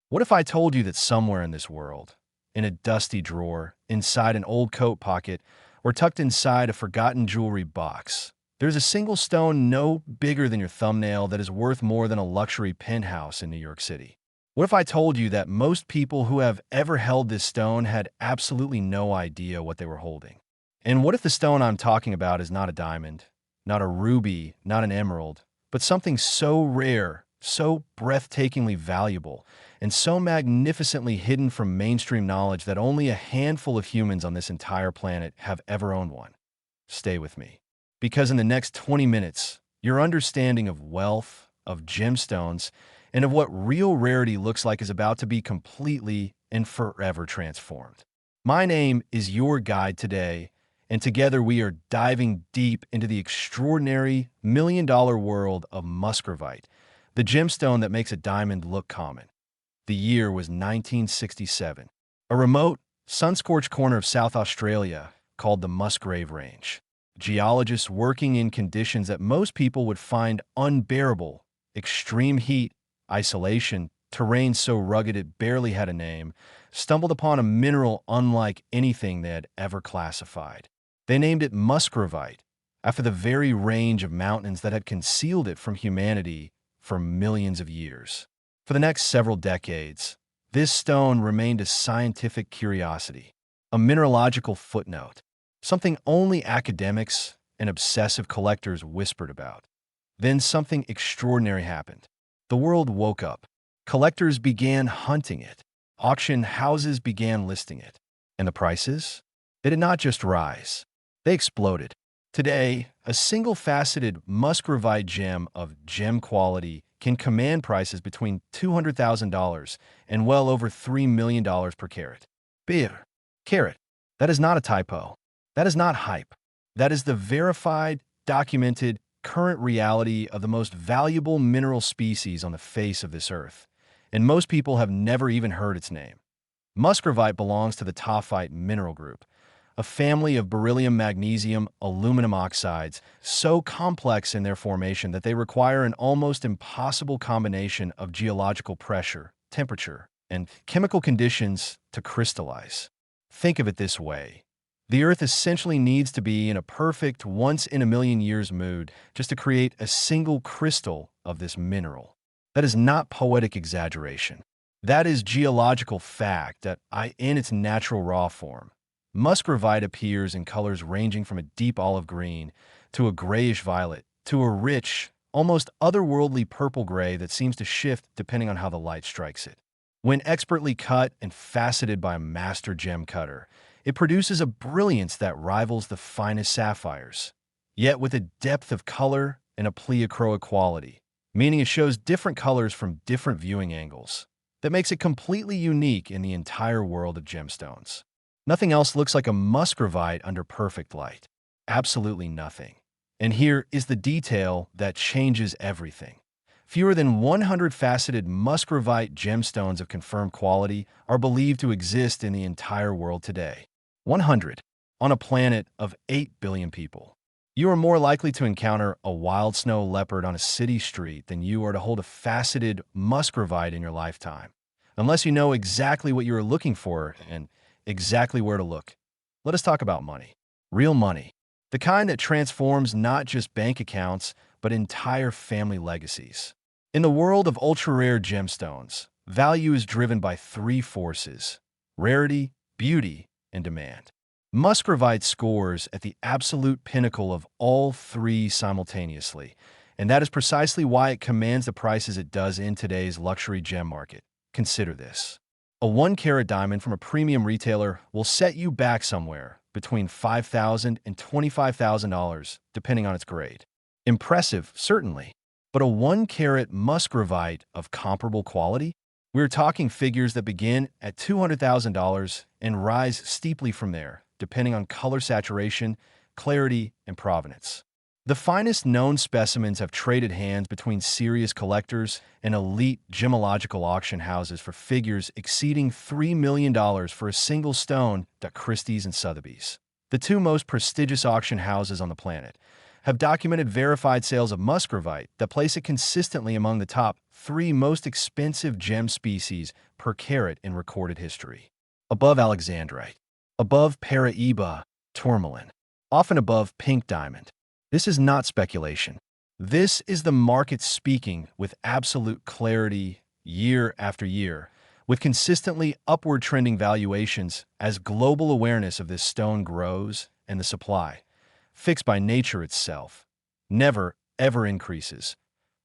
What if I told you that somewhere in this world, in a dusty drawer, inside an old coat pocket, or tucked inside a forgotten jewelry box, there's a single stone no bigger than your thumbnail that is worth more than a luxury penthouse in New York City? What if I told you that most people who have ever held this stone had absolutely no idea what they were holding? And what if the stone I'm talking about is not a diamond, not a ruby, not an emerald, but something so rare, so breathtakingly valuable, and so magnificently hidden from mainstream knowledge that only a handful of humans on this entire planet have ever owned one? Stay with me, because in the next 20 minutes, your understanding of wealth, of gemstones, and of what real rarity looks like is about to be completely and forever transformed. My name is your guide today, and together we are diving deep into the extraordinary million-dollar world of muscovite, the gemstone that makes a diamond look common. The year was 1967, a remote, sun-scorched corner of South Australia called the Musgrave Range. Geologists working in conditions that most people would find unbearable, extreme heat, isolation, terrain so rugged it barely had a name, stumbled upon a mineral unlike anything they had ever classified. They named it muscovite, after the very range of mountains that had concealed it from humanity for millions of years. For the next several decades, this stone remained a scientific curiosity, a mineralogical footnote, something only academics and obsessive collectors whispered about. Then something extraordinary happened. The world woke up. Collectors began hunting it. Auction houses began listing it. And the prices? They did not just rise. They exploded. Today, a single-faceted muscovite gem of gem quality can command prices between $200,000 and well over $3 million per carat. Carat. That is not a typo. That is not hype. That is the verified, documented, current reality of the most valuable mineral species on the face of this earth, and most people have never even heard its name. Muscovite belongs to the tophyte mineral group, a family of beryllium, magnesium, aluminum oxides, so complex in their formation that they require an almost impossible combination of geological pressure, temperature, and chemical conditions to crystallize. Think of it this way. The Earth essentially needs to be in a perfect once-in-a-million-years mood just to create a single crystal of this mineral. That is not poetic exaggeration. That is geological fact that in its natural raw form. Muscovite appears in colors ranging from a deep olive green to a grayish violet to a rich, almost otherworldly purple gray that seems to shift depending on how the light strikes it. When expertly cut and faceted by a master gem cutter, it produces a brilliance that rivals the finest sapphires, yet with a depth of color and a pleochroic quality, meaning it shows different colors from different viewing angles. That makes it completely unique in the entire world of gemstones. Nothing else looks like a muscovite under perfect light. Absolutely nothing. And here is the detail that changes everything. Fewer than 100 faceted muscovite gemstones of confirmed quality are believed to exist in the entire world today. 100 on a planet of 8 billion people. You are more likely to encounter a wild snow leopard on a city street than you are to hold a faceted muscovite in your lifetime, unless you know exactly what you are looking for and exactly where to look. Let us talk about money. Real money. The kind that transforms not just bank accounts, but entire family legacies. In the world of ultra-rare gemstones, value is driven by three forces: rarity, beauty, and demand. Muscovite scores at the absolute pinnacle of all three simultaneously, and that is precisely why it commands the prices it does in today's luxury gem market. Consider this. A 1-carat diamond from a premium retailer will set you back somewhere between $5,000 and $25,000, depending on its grade. Impressive, certainly, but a 1-carat muscovite of comparable quality? We're talking figures that begin at $200,000 and rise steeply from there, depending on color saturation, clarity, and provenance. The finest known specimens have traded hands between serious collectors and elite gemological auction houses for figures exceeding $3 million for a single stone at Christie's and Sotheby's, the two most prestigious auction houses on the planet, have documented verified sales of muscovite that place it consistently among the top 3 most expensive gem species per carat in recorded history. Above alexandrite, above Paraiba tourmaline, often above pink diamond. This is not speculation. This is the market speaking with absolute clarity year after year, with consistently upward trending valuations as global awareness of this stone grows and the supply, fixed by nature itself, never, ever increases.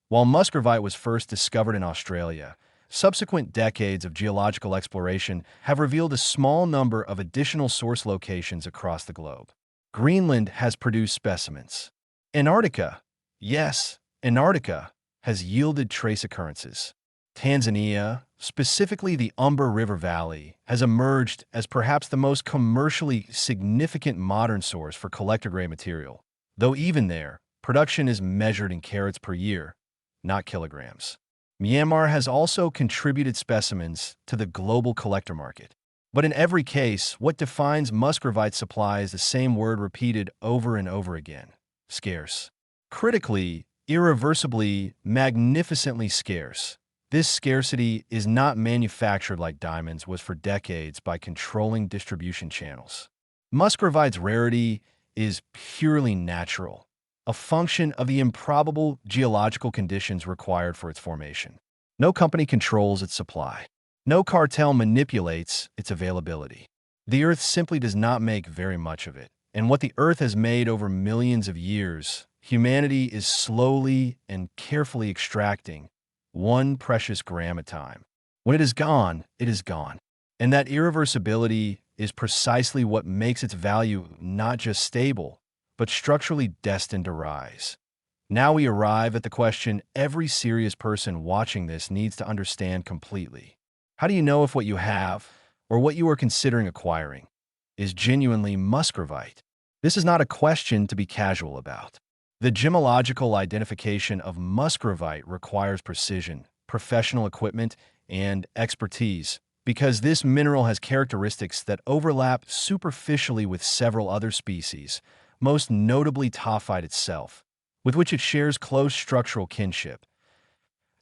While muscovite was first discovered in Australia, subsequent decades of geological exploration have revealed a small number of additional source locations across the globe. Greenland has produced specimens. Antarctica, yes, Antarctica, has yielded trace occurrences. Tanzania, specifically the Umber River Valley, has emerged as perhaps the most commercially significant modern source for collector-grade material, though even there, production is measured in carats per year, not kilograms. Myanmar has also contributed specimens to the global collector market. But in every case, what defines muscovite supply is the same word repeated over and over again: scarce. Critically, irreversibly, magnificently scarce. This scarcity is not manufactured like diamonds was for decades by controlling distribution channels. Muscovite's rarity is purely natural, a function of the improbable geological conditions required for its formation. No company controls its supply. No cartel manipulates its availability. The Earth simply does not make very much of it, and what the Earth has made over millions of years, humanity is slowly and carefully extracting, one precious gram at a time. When it is gone, it is gone. And that irreversibility is precisely what makes its value not just stable, but structurally destined to rise. Now we arrive at the question every serious person watching this needs to understand completely. How do you know if what you have, or what you are considering acquiring, is genuinely muscovite? This is not a question to be casual about. The gemological identification of muscovite requires precision, professional equipment, and expertise, because this mineral has characteristics that overlap superficially with several other species, most notably tophet itself, with which it shares close structural kinship.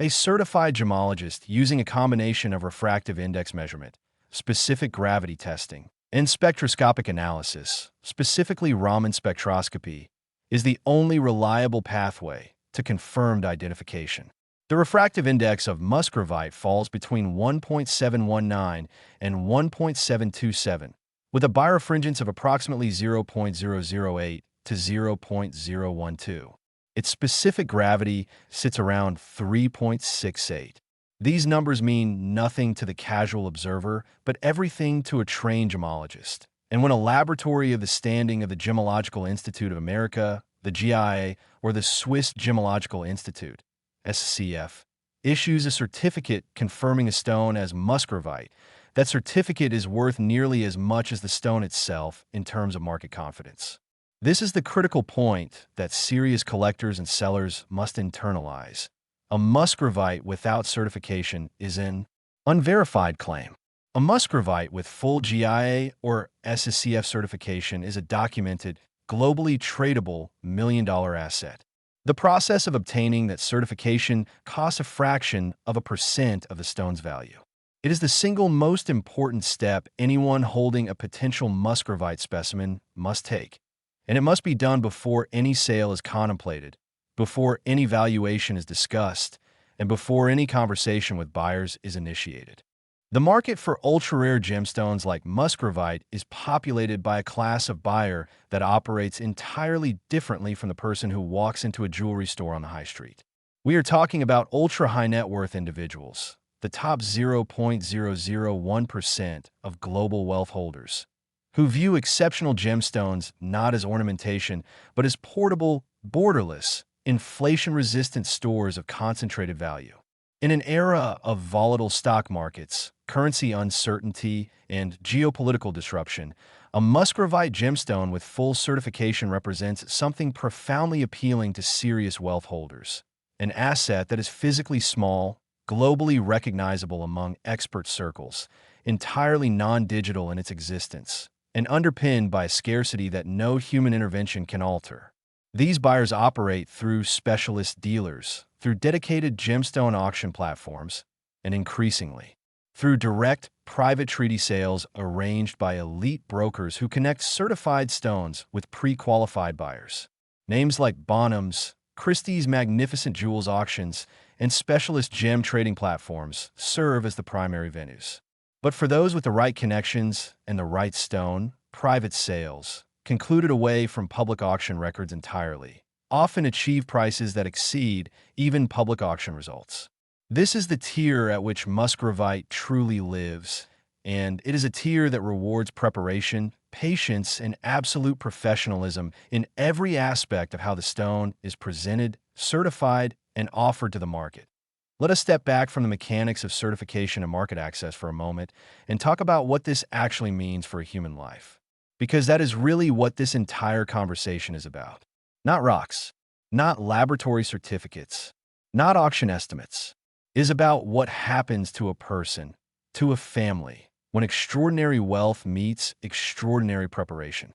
A certified gemologist, using a combination of refractive index measurement, specific gravity testing, and spectroscopic analysis, specifically Raman spectroscopy, is the only reliable pathway to confirmed identification. The refractive index of muscovite falls between 1.719 and 1.727, with a birefringence of approximately 0.008 to 0.012. Its specific gravity sits around 3.68. These numbers mean nothing to the casual observer, but everything to a trained gemologist. And when a laboratory of the standing of the Gemological Institute of America, the GIA, or the Swiss Gemological Institute, SCF, issues a certificate confirming a stone as muscovite, that certificate is worth nearly as much as the stone itself in terms of market confidence. This is the critical point that serious collectors and sellers must internalize. A muscovite without certification is an unverified claim. A muscovite with full GIA or SCF certification is a documented, globally tradable million-dollar asset. The process of obtaining that certification costs a fraction of a percent of the stone's value. It is the single most important step anyone holding a potential muscovite specimen must take. And it must be done before any sale is contemplated, before any valuation is discussed, and before any conversation with buyers is initiated. The market for ultra-rare gemstones like muscovite is populated by a class of buyer that operates entirely differently from the person who walks into a jewelry store on the high street. We are talking about ultra-high net worth individuals, the top 0.001% of global wealth holders, who view exceptional gemstones not as ornamentation, but as portable, borderless, inflation-resistant stores of concentrated value. In an era of volatile stock markets, currency uncertainty, and geopolitical disruption, a muscovite gemstone with full certification represents something profoundly appealing to serious wealth holders. An asset that is physically small, globally recognizable among expert circles, entirely non-digital in its existence, and underpinned by a scarcity that no human intervention can alter. These buyers operate through specialist dealers, through dedicated gemstone auction platforms, and increasingly, through direct, private treaty sales arranged by elite brokers who connect certified stones with pre-qualified buyers. Names like Bonham's, Christie's Magnificent Jewels auctions, and specialist gem trading platforms serve as the primary venues. But for those with the right connections and the right stone, private sales, concluded away from public auction records entirely, often achieve prices that exceed even public auction results. This is the tier at which Musgravite truly lives, and it is a tier that rewards preparation, patience, and absolute professionalism in every aspect of how the stone is presented, certified, and offered to the market. Let us step back from the mechanics of certification and market access for a moment and talk about what this actually means for a human life. Because that is really what this entire conversation is about. Not rocks, not laboratory certificates, not auction estimates. It is about what happens to a person, to a family, when extraordinary wealth meets extraordinary preparation.